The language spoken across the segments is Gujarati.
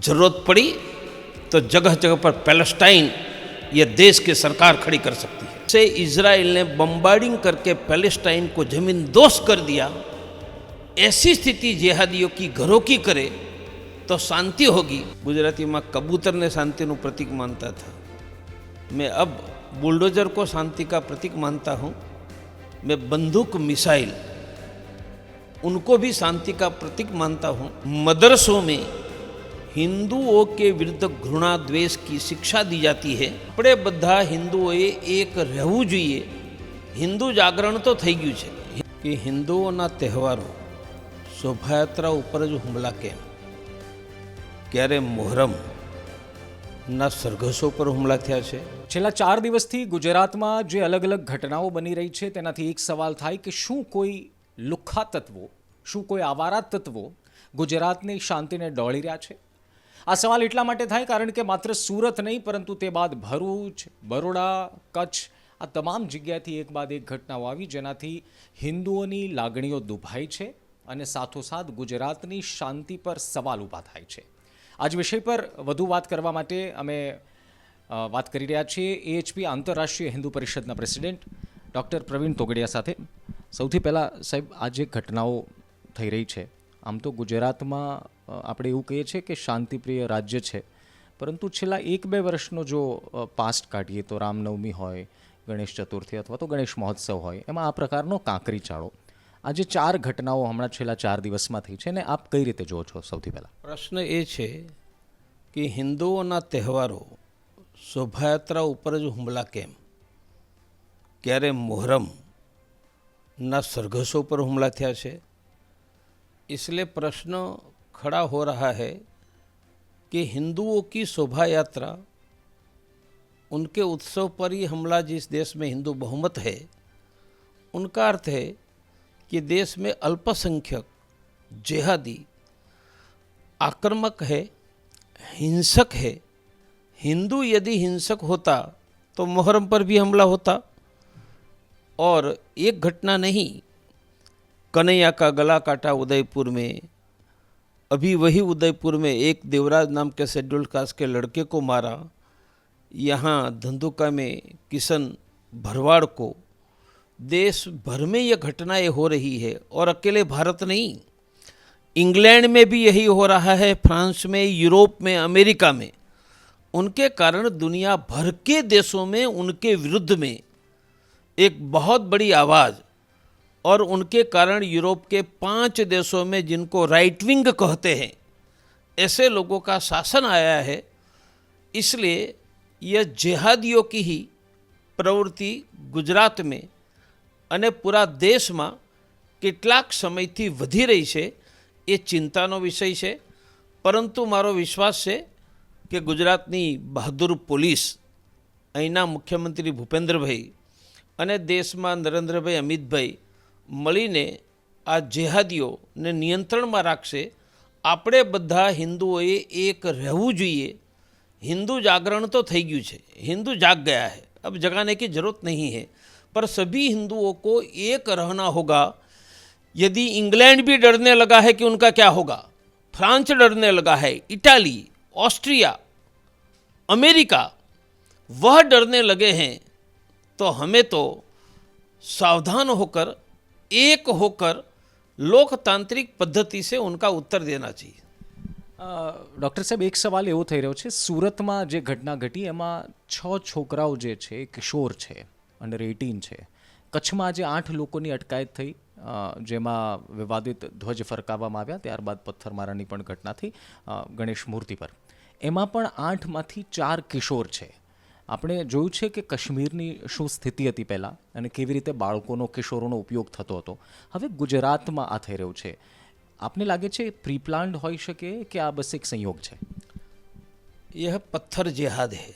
जरूरत पड़ी तो जगह जगह पर पैलेस्टाइन ये देश की सरकार खड़ी कर सकती है। से इजराइल ने बम्बार्डिंग करके पैलेस्टाइन को जमीन दोष कर दिया। ऐसी स्थिति जिहादियों की घरों की करे तो शांति होगी। गुजराती में कबूतर ने शांति નું प्रतीक मानता था, मैं अब बुलडोजर को शांति का प्रतीक मानता हूँ। मैं बंदूक मिसाइल उनको भी शांति का प्रतीक मानता हूँ। मदरसों में हिंदुओं के विरुद्ध घृणा द्वेष की शिक्षा दी जाती है। આપણે બધા હિન્દુઓએ એક રહેવું જોઈએ। હિન્દુ જાગરણ તો થઈ ગયું છે કે હિન્દુઓના તહેવારો શોભાયાત્રા ઉપર જ હુમલા કેમ, ક્યારે મોહરમના સરઘસો પર હુમલા થયા છે। છેલ્લા 4 દિવસથી ગુજરાતમાં જે અલગ અલગ ઘટનાઓ બની રહી છે તેનાથી એક સવાલ થાય કે શું કોઈ લુખ્ખા તત્વો, શું કોઈ આવારા તત્વો ગુજરાતની શાંતિને ડોળી રહ્યા છે? આ સવાલ એટલા માટે થાય કારણ કે માત્ર સુરત નહીં પરંતુ તે બાદ ભરૂચ, બરોડા, કચ્છ આ તમામ જગ્યાથી એક બાદ એક ઘટનાઓ આવી જેનાથી હિન્દુઓની લાગણીઓ દુભાઈ છે અને સાથોસાથ ગુજરાતની શાંતિ પર સવાલ ઊભા થાય છે। આજ વિષય પર વધુ વાત કરવા માટે અમે વાત કરી રહ્યા છીએ એએચપી આંતરરાષ્ટ્રીય હિન્દુ પરિષદના પ્રેસિડેન્ટ ડૉક્ટર પ્રવીણ તોગડિયા સાથે। સૌથી પહેલાં સાહેબ, આ જે ઘટનાઓ થઈ રહી છે, આમ તો ગુજરાતમાં આપણે એવું કહીએ છીએ કે શાંતિપ્રિય રાજ્ય છે, પરંતુ છેલ્લા 1-2 વર્ષનો જો પાસ્ટ કાઢીએ તો રામનવમી હોય, ગણેશ ચતુર્થી અથવા તો ગણેશ મહોત્સવ હોય, એમાં આ પ્રકારનો કાંકરી ચાળો, આ જે 4 ઘટનાઓ હમણાં છેલ્લા 4 દિવસમાં થઈ છે ને આપ કઈ રીતે જુઓ છો? સૌથી પહેલાં પ્રશ્ન એ છે કે હિન્દુઓના તહેવારો શોભાયાત્રા ઉપર જ હુમલા કેમ, ક્યારે મોહરમના સરઘસો पर હુમલા થયા છે। इसलिए प्रश्न खड़ा हो रहा है कि हिंदुओं की शोभा यात्रा, उनके उत्सव पर ही हमला जिस देश में हिंदू बहुमत है, उनका अर्थ है कि देश में अल्पसंख्यक जिहादी आक्रामक है, हिंसक है। हिंदू यदि हिंसक होता तो मुहर्रम पर भी हमला होता। और एक घटना नहीं, कन्हैया का गला काटा उदयपुर में, अभी वही उदयपुर में एक देवराज नाम के शेड्यूल्ड कास्ट के लड़के को मारा, यहाँ धंधुका में किशन भरवाड़ को। देश भर में ये घटनाएं हो रही है और अकेले भारत नहीं, इंग्लैंड में भी यही हो रहा है, फ्रांस में, यूरोप में, अमेरिका में। उनके कारण दुनिया भर के देशों में उनके विरुद्ध में एक बहुत बड़ी आवाज़, और उनके कारण यूरोप के 5 देशों में जिनको राइट विंग कहते हैं ऐसे लोगों का शासन आया है। इसलिए यह जिहादियों की ही प्रवृत्ति गुजरात में અને પૂરા દેશમાં કેટલાક સમયથી વધી રહી છે, એ ચિંતાનો વિષય છે। પરંતુ મારો વિશ્વાસ છે કે ગુજરાતની બહાદુર પોલીસ, અહીંના મુખ્યમંત્રી ભૂપેન્દ્રભાઈ અને દેશમાં નરેન્દ્રભાઈ, અમિતભાઈ મળીને આ જેહાદીઓને નિયંત્રણમાં રાખશે। આપણે બધા હિન્દુઓએ એક રહેવું જોઈએ। हिंदू जागरण तो થઈ ગયું છે, हिंदू जाग गया है, अब जगाने की ज़रूरत नहीं है, पर सभी हिंदुओं को एक रहना होगा। यदि इंग्लैंड भी डरने लगा है कि उनका क्या होगा, फ्रांस डरने लगा है, इटाली, ऑस्ट्रिया, अमेरिका वह डरने लगे हैं, तो हमें तो सावधान होकर, एक होकर लोकतांत्रिक पद्धति से उनका उत्तर देना चाहिए। ડૉક્ટર સાહેબ, એક સવાલ એવો થઈ રહ્યો છે, સુરતમાં જે ઘટના ઘટી એમાં 6 છોકરાઓ જે છે કિશોર છે, અંડર 18 છે। કચ્છમાં આજે 8 લોકોની અટકાયત થઈ, જેમાં વિવાદિત ધ્વજ ફરકાવવામાં આવ્યા, ત્યારબાદ પથ્થરમારાની પણ ઘટના થઈ ગણેશ મૂર્તિ પર। એમાં પણ 8માંથી 4 કિશોર છે। આપણે જોયું છે કે કાશ્મીરની શું સ્થિતિ હતી પહેલાં અને કેવી રીતે બાળકોનો, કિશોરોનો ઉપયોગ થતો હતો। હવે ગુજરાતમાં આ થઈ રહ્યું છે। आपने लागे छे प्री प्लान्ड होई शके कि आ बस एक संयोग है? यह पत्थर जिहाद है।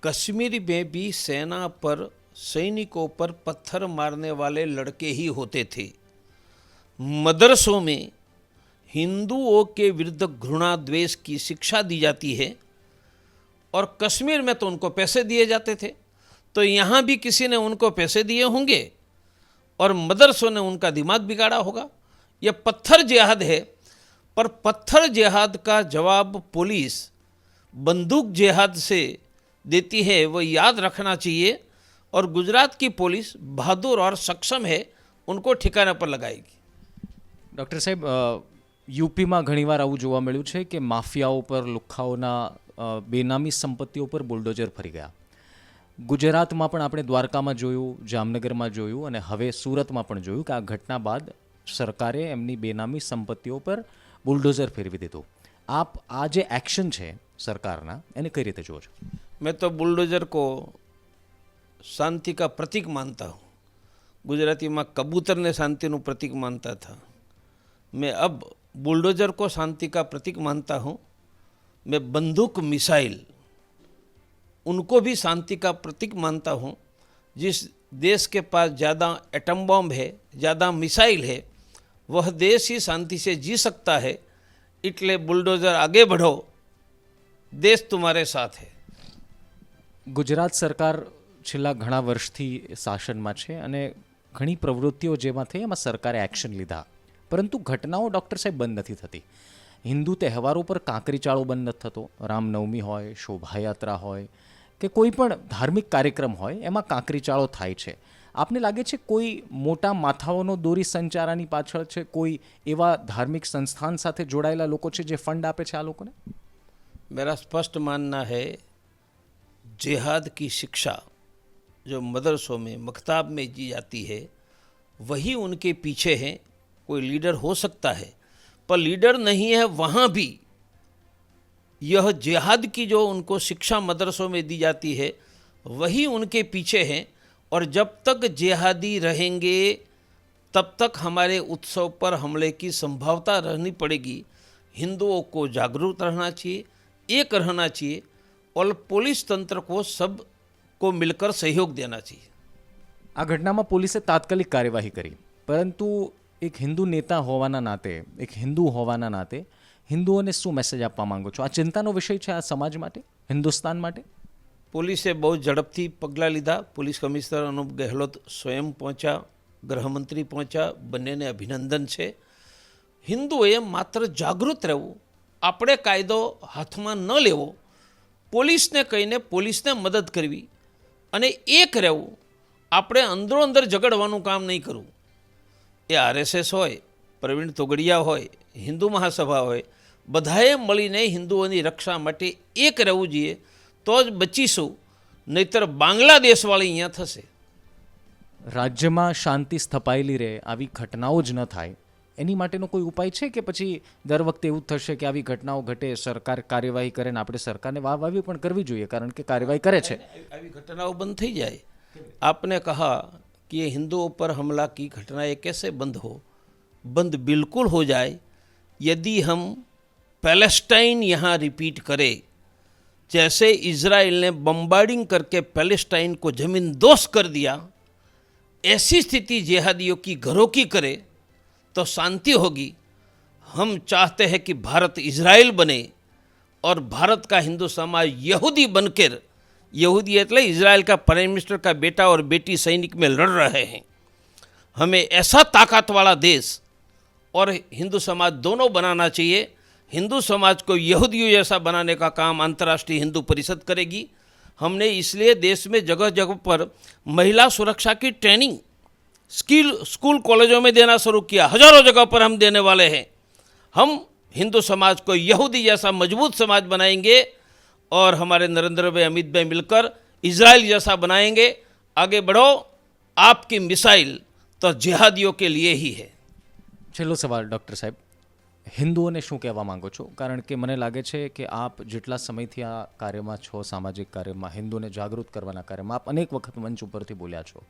कश्मीर में भी सेना पर, सैनिकों पर पत्थर मारने वाले लड़के ही होते थे। मदरसों में हिंदुओं के विरुद्ध घृणा द्वेष की शिक्षा दी जाती है, और कश्मीर में तो उनको पैसे दिए जाते थे, तो यहाँ भी किसी ने उनको पैसे दिए होंगे और मदरसों ने उनका दिमाग बिगाड़ा होगा। यह पत्थर जिहाद है। पर पत्थर जिहाद का जवाब पुलिस बंदूक जिहाद से देती है, वो याद रखना चाहिए। और गुजरात की पुलिस बहादुर और सक्षम है, उनको ठिकाने पर लगाएगी। ડૉક્ટર સાહેબ, યુપીમાં ઘણીવાર આવું જોવા મળ્યું છે કે માફિયાઓ પર, લુખ્ખાઓના બેનામી સંપત્તિઓ પર બુલડોઝર ફરી ગયા. ગુજરાતમાં પણ આપણે દ્વારકામાં જોયું, જામનગરમાં જોયું અને હવે સુરતમાં પણ જોયું કે આ ઘટના બાદ સરકારે એમની બેનામી સંપત્તિઓ પર બુલડોઝર ફેરવી દીધું. આપ આ જે એક્શન છે સરકારના, એને કઈ રીતે જુઓ છો? मैं तो बुलडोजर को शांति का प्रतीक मानता हूँ। गुजराती में कबूतर ने शांति नु प्रतीक मानता था, मैं अब बुलडोजर को शांति का प्रतीक मानता हूँ। मैं बंदूक मिसाइल उनको भी शांति का प्रतीक मानता हूँ। जिस देश के पास ज़्यादा एटम बॉम्ब है, ज़्यादा मिसाइल है, वह देश ही शांति से जी सकता है। इटले बुलडोजर आगे बढ़ो, देश तुम्हारे साथ है। ગુજરાત સરકાર છેલ્લા ઘણા વર્ષથી શાસનમાં છે અને ઘણી પ્રવૃત્તિઓ જેમાં થઈ એમાં સરકારે એક્શન લીધા, પરંતુ ઘટનાઓ ડૉક્ટર સાહેબ બંધ નથી થતી. હિન્દુ તહેવારો પર કાંકરીચાળો બંધ નથી થતો. રામનવમી હોય, શોભાયાત્રા હોય કે કોઈ પણ ધાર્મિક કાર્યક્રમ હોય, એમાં કાંકરીચાળો થાય છે. આપને લાગે છે કોઈ મોટા માથાઓનો દોરી સંચારાની પાછળ છે? કોઈ એવા ધાર્મિક સંસ્થાન સાથે જોડાયેલા લોકો છે જે ફંડ આપે છે આ લોકોને? मेरा स्पष्ट मानना है, जिहाद की शिक्षा जो मदरसों में, मकताब में दी जाती है, वही उनके पीछे हैं। कोई लीडर हो सकता है, पर लीडर नहीं है वहाँ भी यह जिहाद की जो उनको शिक्षा मदरसों में दी जाती है, वही उनके पीछे हैं। और जब तक जिहादी रहेंगे तब तक हमारे उत्सव पर हमले की संभावना रहनी पड़ेगी। हिंदुओं को जागरूक रहना चाहिए, एक रहना चाहिए, और पुलिस तंत्र को सब को मिलकर सहयोग देना चाहिए। આ ઘટનામાં પોલીસે તાત્કાલિક કાર્યવાહી કરી, પરંતુ એક હિન્દુ નેતા હોવાના નાતે, એક હિન્દુ હોવાના નાતે હિન્દુઓને શું મેસેજ આપવા માંગો છો? આ ચિંતાનો વિષય છે આ સમાજ માટે, હિન્દુસ્તાન માટે? પોલીસે બહુ ઝડપથી પગલાં લીધા. પોલીસ કમિશનર અનુપ ગેહલોત સ્વયં પહોંચ્યા, ગૃહમંત્રી પહોંચ્યા, બંનેને અભિનંદન છે. હિન્દુઓએ માત્ર જાગૃત રહેવું, આપણે કાયદો હાથમાં ન લેવો, પોલીસને કહીને પોલીસને મદદ કરવી અને એક રહેવું. આપણે અંદરો અંદર ઝઘડવાનું કામ નહીં કરવું. એ આરએસએસ હોય, પ્રવીણ તોગડિયા હોય, હિન્દુ મહાસભા હોય, બધાએ મળીને હિન્દુઓની રક્ષા માટે એક રહેવું જોઈએ, તો જ બચીશું. નહીતર બાંગ્લાદેશવાળી અહીંયા થશે. રાજ્યમાં શાંતિ સ્થપાયેલી રહે, આવી ઘટનાઓ જ ન થાય, એની માટેનો કોઈ ઉપાય છે કે પછી દર વખતે એવું થશે કે આવી ઘટનાઓ ઘટે, સરકાર કાર્યવાહી કરે ને આપણે સરકારને વાહવાહી પણ કરવી જોઈએ, કારણ કે કાર્યવાહી કરે છે? આવી ઘટનાઓ બંધ થઈ જાય. आपने कहा कि ये हिंदुओं पर हमला की घटनाएं कैसे बंद हो? बंद बिल्कुल हो जाए यदि हम पैलेस्टाइन यहाँ रिपीट करें, जैसे इजराइल ने बम्बार्डिंग करके पैलेस्टाइन को ज़मीन दोष कर दिया, ऐसी स्थिति जिहादियों की घरों की करे तो शांति होगी। हम चाहते हैं कि भारत इजराइल बने और भारत का हिंदू समाज यहूदी बनकर, यहूदी એટલે इजराइल का प्राइम मिनिस्टर का बेटा और बेटी सैनिक में लड़ रहे हैं, हमें ऐसा ताकत वाला देश और हिंदू समाज दोनों बनाना चाहिए। हिंदू समाज को यहूदियों जैसा बनाने का काम अंतर्राष्ट्रीय हिंदू परिषद करेगी। हमने इसलिए देश में जगह जगह पर महिला सुरक्षा की ट्रेनिंग स्कूल कॉलेजों में देना शुरू किया, हजारों जगह पर हम देने वाले हैं। हम हिंदू समाज को यहूदी जैसा मजबूत समाज बनाएंगे और हमारे नरेंद्र भाई, अमित भाई मिलकर इजराइल जैसा बनाएंगे। आगे बढ़ो, आपकी मिसाइल तो जिहादियों के लिए ही है। છેલ્લો સવાલ ડૉક્ટર સાહેબ, હિન્દુઓને શું કહેવા માંગો છો? કારણ કે મને લાગે છે કે આપ જેટલા સમયથી આ કાર્યમાં છો, સામાજિક કાર્યમાં, હિન્દુને જાગૃત કરવાના કાર્યમાં આપ અનેક વખત મંચ ઉપરથી બોલ્યા છો.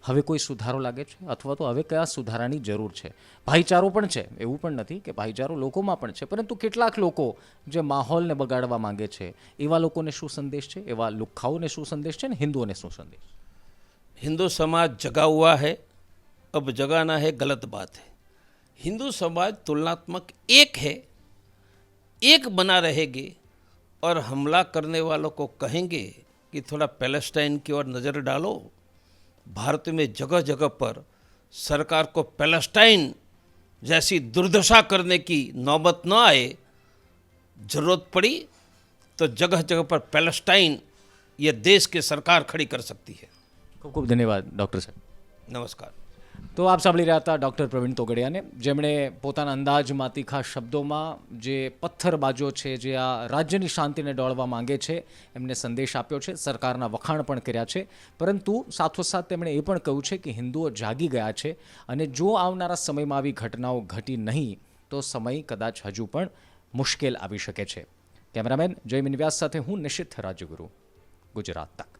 હવે કોઈ સુધારો લાગે છે, અથવા તો હવે કયા સુધારાની જરૂર છે? ભાઈચારો પણ છે, એવું પણ નથી કે ભાઈચારો લોકોમાં પણ છે, પરંતુ કેટલાક લોકો જે માહોલને બગાડવા માંગે છે, એવા લોકોને શું સંદેશ છે? એવા લુખ્ખાઓને શું સંદેશ છે ને હિન્દુઓને શું સંદેશ? हिंदू समाज जगा हुआ है, अब जगाना है गलत बात है। हिंदू समाज तुलनात्मक एक है, एक बना रहेंगे और हमला करने वालों को कहेंगे कि थोड़ा पैलेस्टाइन की ओर नज़र डालो। भारत में जगह जगह पर सरकार को पैलेस्टाइन जैसी दुर्दशा करने की नौबत न आए, जरूरत पड़ी तो जगह जगह पर पैलेस्टाइन ये देश की सरकार खड़ी कर सकती है। ખૂબ ખૂબ ધન્યવાદ ડૉક્ટર સાહેબ. नमस्कार. તો આપ સાંભળી રહ્યા હતા ડૉક્ટર પ્રવીણ તોગડિયાને, જેમણે પોતાના અંદાજમાં તીખા શબ્દોમાં જે પથ્થરબાજો છે, જે આ રાજ્યની શાંતિને ડોળવા માંગે છે, એમને સંદેશ આપ્યો છે, સરકારના વખાણ પણ કર્યા છે, પરંતુ સાથોસાથ તેમણે એ પણ કહ્યું છે કે હિન્દુઓ જાગી ગયા છે અને જો આવનારા સમયમાં આવી ઘટનાઓ ઘટી નહીં તો સમય કદાચ હજુ પણ મુશ્કેલ આવી શકે છે. કેમેરામેન જયમીન વ્યાસ સાથે હું નિશિત રાજ્યગુરુ, ગુજરાત તક.